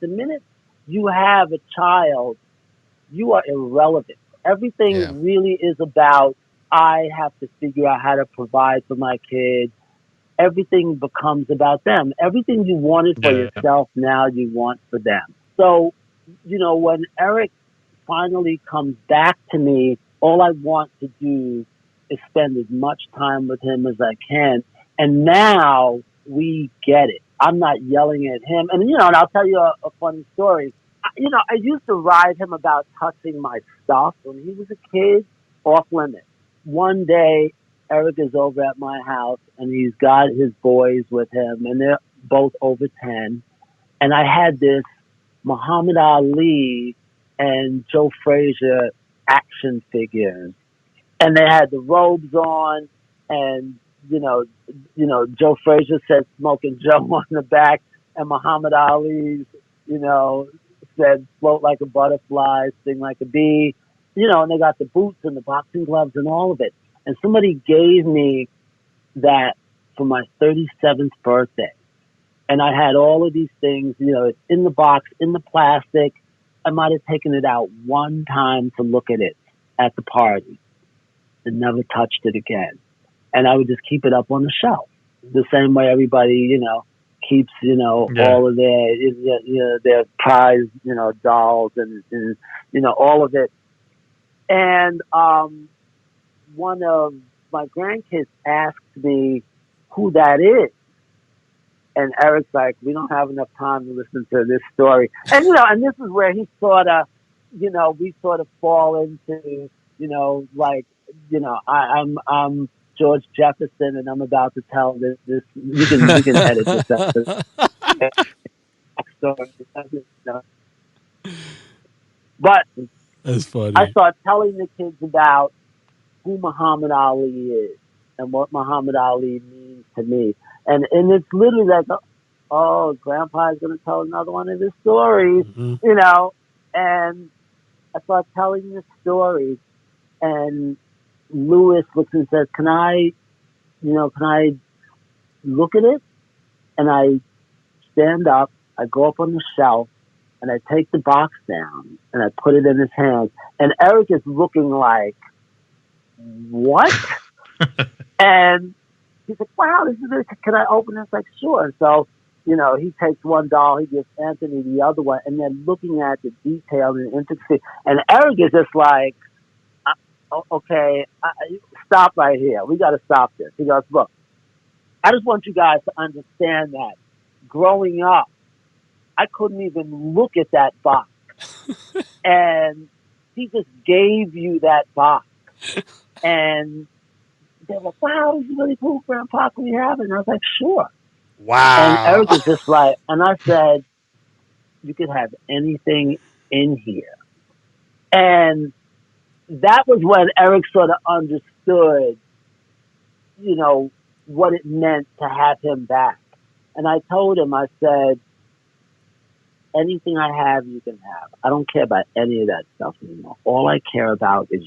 the minute you have a child, you are irrelevant. Yeah. Everything really is about, I have to figure out how to provide for my kids. Everything becomes about them. Everything you wanted for Yeah. yourself, now you want for them. So, when Eric finally comes back to me, all I want to do is spend as much time with him as I can. And now we get it. I'm not yelling at him. And I'll tell you a funny story. I used to ride him about touching my stuff when he was a kid, off limits. One day, Eric is over at my house and he's got his boys with him and they're both over 10. And I had this Muhammad Ali and Joe Frazier action figures. And they had the robes on and, Joe Frazier said Smoking Joe on the back and Muhammad Ali's, said float like a butterfly, sting like a bee, and they got the boots and the boxing gloves and all of it. And somebody gave me that for my 37th birthday. And I had all of these things, it's in the box, in the plastic. I might have taken it out one time to look at it at the party and never touched it again. And I would just keep it up on the shelf. The same way everybody, keeps, all of their prize, dolls and all of it. And one of my grandkids asked me who that is. And Eric's like, we don't have enough time to listen to this story. And, and this is where he sort of, we sort of fall into, I'm George Jefferson and I'm about to tell this you can edit this story. But That's I funny. start telling the kids about who Muhammad Ali is and what Muhammad Ali means to me. And it's literally like, oh, Grandpa's going to tell another one of his stories, Mm-hmm. And I start telling the story, and Lewis looks and says, can I look at it? And I stand up, I go up on the shelf, and I take the box down, and I put it in his hands. And Eric is looking like, what? And he's like, wow, this is it. Can I open this? Like, sure. So, he takes one doll, he gives Anthony the other one, and then looking at the detail and intricacy. And Eric is just like, okay, stop right here. We got to stop this. He goes, look, I just want you guys to understand that growing up, I couldn't even look at that box. And he just gave you that box. And they were like, wow, this is really cool, Grandpa, can we have it? And I was like, sure. And Wow. Eric was just like, and I said, you could have anything in here. And that was when Eric sort of understood, what it meant to have him back. And I told him, I said, anything I have, you can have. I don't care about any of that stuff anymore. All I care about is